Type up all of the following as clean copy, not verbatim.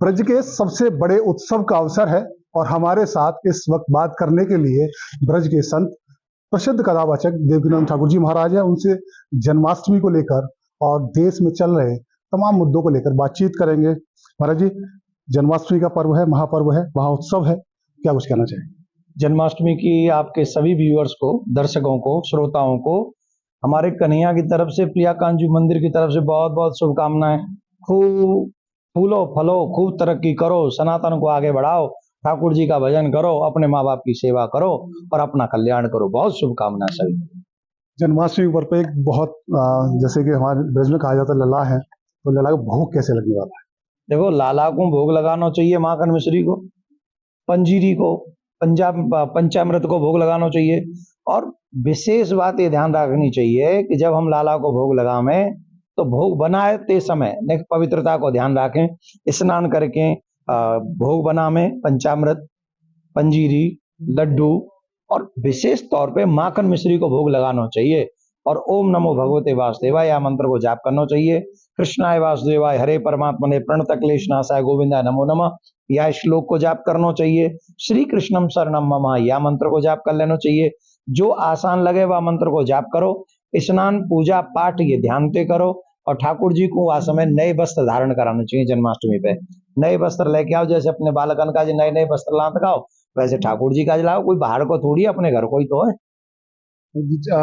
ब्रज के सबसे बड़े उत्सव का अवसर है और हमारे साथ इस वक्त बात करने के लिए ब्रज के संत प्रसिद्ध कथावाचक देवकीनंदन ठाकुर जी महाराज हैं। उनसे जन्माष्टमी को लेकर और देश में चल रहे तमाम मुद्दों को लेकर बातचीत करेंगे। महाराज जी, जन्माष्टमी का पर्व है, महापर्व है, महाउत्सव है, क्या कुछ कहना चाहिए? जन्माष्टमी की आपके सभी व्यूअर्स को, दर्शकों को, श्रोताओं को हमारे कन्हैया की तरफ से, प्रिया कांजू मंदिर की तरफ से बहुत बहुत शुभकामनाएं। खूब फूलो फलो, खूब तरक्की करो, सनातन को आगे बढ़ाओ, ठाकुर जी का भजन करो, अपने माँ बाप की सेवा करो और अपना कल्याण करो। बहुत शुभकामनाएं सभी। जन्माष्टमी पर पे एक बहुत जैसे कि हमारे ब्रज में कहा जाता है लला है, तो लला का भोग कैसे लगने वाला है? देखो, लाला को भोग लगाना चाहिए, माखन मिश्री को, पंजीरी को, पंचामृत को भोग लगाना चाहिए। और विशेष बात ये ध्यान रखनी चाहिए कि जब हम लाला को भोग लगावें तो भोग बनाते समय पवित्रता को ध्यान रखें। स्नान करके भोग बनावें, पंचामृत, पंजीरी, लड्डू और विशेष तौर पे माखन मिश्री को भोग लगाना चाहिए। और ओम नमो भगवते वासुदेवाय या मंत्र को जाप करना चाहिए। कृष्णाय वासुदेवाय हरे परमात्मने प्रणत क्लेशनाशाय गोविंदाय नमो नमः या श्लोक को जाप करना चाहिए। श्री कृष्णम शरणम मम या मंत्र को जाप कर लेना चाहिए। जो आसान लगे वह मंत्र को जाप करो। स्नान, पूजा पाठ ये ध्यान से करो। और ठाकुर जी को आज समय नए वस्त्र धारण कराना चाहिए। जन्माष्टमी पे नए वस्त्र लेके आओ, जैसे अपने बालकन का जी नए नए वस्त्र लात खाओ, वैसे ठाकुर जी का लाओ। कोई बाहर को थोड़ी, अपने घर को ही तो है।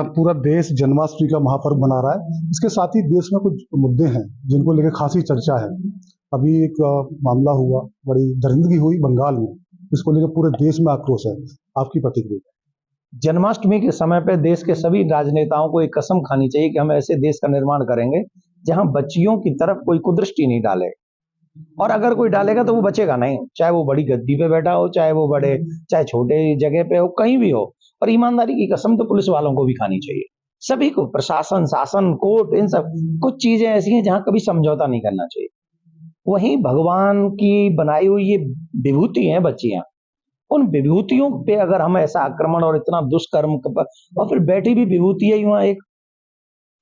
पूरा देश जन्माष्टमी का महापर्व मना रहा है। इसके साथ ही देश में कुछ मुद्दे हैं जिनको लेकर खासी चर्चा है। अभी एक मामला हुआ, बड़ी दरिंदगी हुई बंगाल में, इसको लेकर पूरे देश में आक्रोश है। आपकी प्रतिक्रिया? जन्माष्टमी के समय पे देश के सभी राजनेताओं को एक कसम खानी चाहिए कि हम ऐसे देश का निर्माण करेंगे जहां बच्चियों की तरफ कोई कुदृष्टि नहीं डाले। और अगर कोई डालेगा तो वो बचेगा नहीं, चाहे वो बड़ी गद्दी पे बैठा हो, चाहे छोटे जगह पे हो, कहीं भी हो। और ईमानदारी की कसम तो पुलिस वालों को भी खानी चाहिए, सभी को, प्रशासन, शासन, कोर्ट, इन सब। कुछ चीजें ऐसी हैं जहां कभी समझौता नहीं करना चाहिए। वहीं भगवान की बनाई हुई ये विभूति हैं बच्चियां, उन विभूतियों पे अगर हम ऐसा आक्रमण और इतना दुष्कर्म और फिर बैठी भी विभूति है वहां एक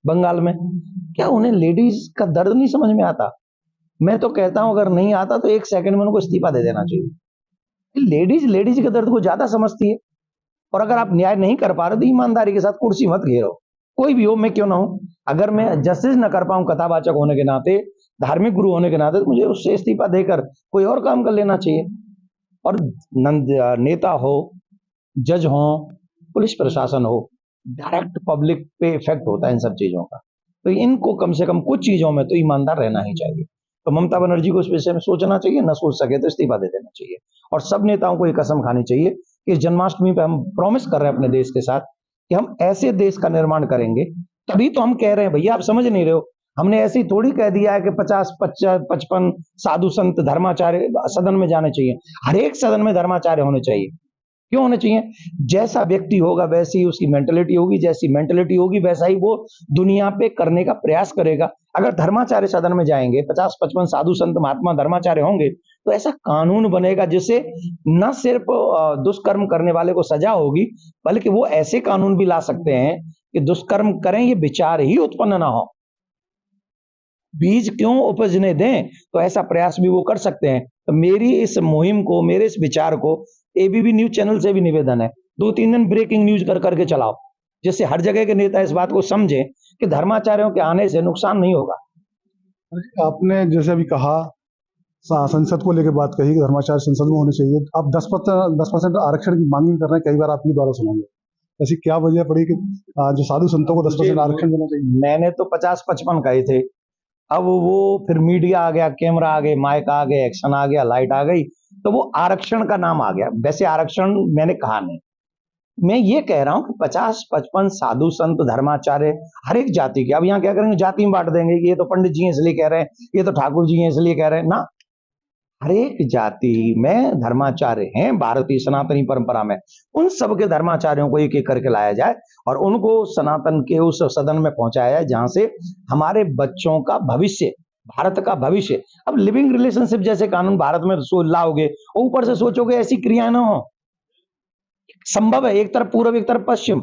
बंगाल में, क्या उन्हें लेडीज का दर्द नहीं समझ में आता? मैं तो कहता हूं अगर नहीं आता तो 1 सेकंड में उनको इस्तीफा दे देना चाहिए। लेडीज के दर्द को ज्यादा समझती है। और अगर आप न्याय नहीं कर पा रहे तो ईमानदारी के साथ कुर्सी मत घेरो, कोई भी हो, मैं क्यों ना हूं। अगर मैं जस्टिस न कर पाऊं कथावाचक होने के नाते, धार्मिक गुरु होने के नाते, तो मुझे उससे इस्तीफा देकर कोई और काम कर लेना चाहिए। और नेता हो, जज हो, पुलिस प्रशासन हो, डायरेक्ट पब्लिक पे इफेक्ट होता है इन सब चीजों का। तो इनको कम से कम कुछ चीजों में तो ईमानदार रहना ही चाहिए। तो ममता बनर्जी को इस विषय में सोचना चाहिए, न सोच सके तो इस्तीफा दे देना चाहिए। और सब नेताओं को ये कसम खानी चाहिए कि इस जन्माष्टमी पे हम प्रॉमिस कर रहे हैं अपने देश के साथ कि हम ऐसे देश का निर्माण करेंगे। तभी तो हम कह रहे हैं, भैया आप समझ नहीं रहे हो, हमने ऐसे ही थोड़ी कह दिया है कि 50-55 साधु संत धर्माचार्य सदन में जाने चाहिए। हर एक सदन में धर्माचार्य होने चाहिए। क्यों होने चाहिए? जैसा व्यक्ति होगा वैसी ही उसकी मेंटलिटी होगी, जैसी मेंटलिटी होगी वैसा ही वो दुनिया पे करने का प्रयास करेगा। अगर धर्माचार्य सदन में जाएंगे, 50-55 साधु संत महात्मा धर्माचार्य होंगे, तो ऐसा कानून बनेगा जिससे न सिर्फ दुष्कर्म करने वाले को सजा होगी, बल्कि वो ऐसे कानून भी ला सकते हैं कि दुष्कर्म करें ये विचार ही उत्पन्न ना हो। बीज क्यों उपजने दें, तो ऐसा प्रयास भी वो कर सकते हैं। तो मेरी इस मुहिम को, मेरे इस विचार को एबीपी न्यूज चैनल से भी निवेदन है, 2-3 दिन ब्रेकिंग न्यूज कर करके चलाओ, जिससे हर जगह के नेता इस बात को समझें कि धर्माचार्यों के आने से नुकसान नहीं होगा। आपने जैसे अभी कहा, संसद को लेकर बात कही कि धर्माचार्य संसद में होने चाहिए। आप 10% आरक्षण की मांग कर रहे हैं, कई बार आपकी द्वारा सुनांगे। ऐसी क्या वजह पड़ी कि जो साधु संतों को 10% आरक्षण देना चाहिए? मैंने तो 50-55 कहे थे। अब वो फिर मीडिया आ गया, कैमरा आ गए, माइक आ गए, एक्शन आ गया, लाइट आ गई, तो वो आरक्षण का नाम आ गया। वैसे आरक्षण मैंने कहा नहीं, मैं ये कह रहा हूं कि 50-55 साधु संत धर्माचार्य हर एक जाति के। अब यहाँ क्या करेंगे, जाति में बांट देंगे, ये तो पंडित जी हैं इसलिए कह रहे हैं, ये तो ठाकुर जी हैं इसलिए कह रहे हैं ना। हर एक जाति में धर्माचार्य हैं भारतीय सनातनी परंपरा में। उन सब के धर्माचार्यों को एक एक करके लाया जाए और उनको सनातन के उस सदन में पहुंचाया जाए जहां से हमारे बच्चों का भविष्य, भारत का भविष्य। अब लिविंग रिलेशनशिप जैसे कानून भारत में लाओगे, ऊपर से सोचोगे ऐसी क्रियाएं ना हो। संभव है एक तरफ पूर्व एक तरफ पश्चिम,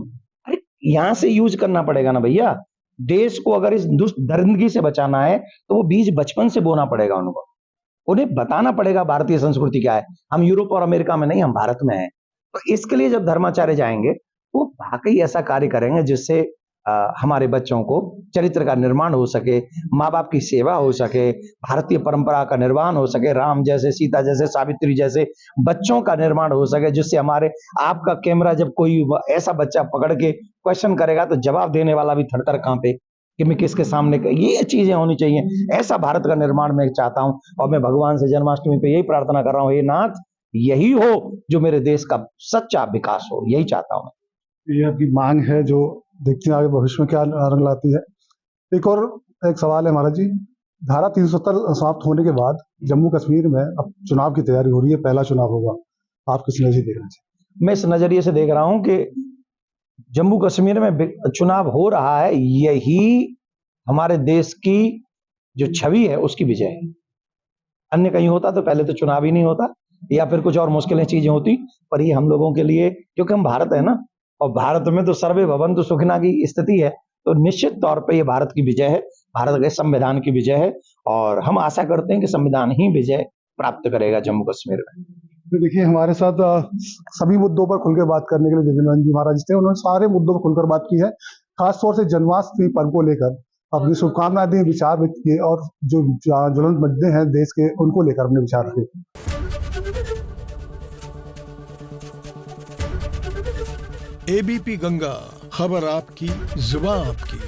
अरे यहां से यूज करना पड़ेगा ना भैया। देश को अगर इस दुष्ट दरिंदगी से बचाना है तो वो बीज बचपन से बोना पड़ेगा उनको। उन्हें बताना पड़ेगा भारतीय संस्कृति क्या है। हम यूरोप और अमेरिका में नहीं, हम भारत में हैं। तो इसके लिए जब धर्माचार्य जाएंगे वो वाकई ऐसा कार्य करेंगे जिससे हमारे बच्चों को चरित्र का निर्माण हो सके, माँ बाप की सेवा हो सके, भारतीय परंपरा का निर्माण हो सके, राम जैसे, सीता जैसे, सावित्री जैसे बच्चों का निर्माण हो सके, जिससे हमारे आपका कैमरा जब कोई ऐसा बच्चा पकड़ के क्वेश्चन करेगा तो जवाब देने वाला भी थरथर कांपे कि मैं किसके सामने, ये चीजें होनी चाहिए। ऐसा भारत का निर्माण मैं चाहता हूं और मैं भगवान से जन्माष्टमी पे यही प्रार्थना कर रहा हूं, हे नाथ यही हो जो मेरे देश का सच्चा विकास हो, यही चाहता हूं। ये आपकी मांग है जो देखते हैं आगे भविष्य में क्या रंग लाती है। एक सवाल है महाराज जी, धारा 370 समाप्त होने के बाद जम्मू कश्मीर में अब चुनाव की तैयारी हो रही है, पहला चुनाव होगा, आप किस नजरिए से देख रहे हैं? मैं इस नजरिए से देख रहा हूं कि जम्मू कश्मीर में चुनाव हो रहा है, यही हमारे देश की जो छवि है उसकी विजय है। अन्य कहीं होता तो पहले तो चुनाव ही नहीं होता, या फिर कुछ और मुश्किलें चीजें होती, पर ये हम लोगों के लिए, क्योंकि हम भारत है ना, और भारत में तो सर्वे भवन्तु सुखिनः की स्थिति है, तो निश्चित तौर पे ये भारत की विजय है, भारत के संविधान की विजय है, और हम आशा करते हैं कि संविधान ही विजय प्राप्त करेगा जम्मू कश्मीर में। तो देखिए हमारे साथ सभी मुद्दों पर खुलकर बात करने के लिए देवेंद्र जी महाराज थे, उन्होंने सारे मुद्दों पर खुलकर बात की है, खासतौर से जन्माष्टमी पर्व को लेकर अपनी शुभकामनाएं दी, विचार व्यक्त किए और जो ज्वलंत मुद्दे हैं देश के उनको लेकर अपने विचार रखे। एबीपी गंगा, खबर आपकी, जुबान आपकी।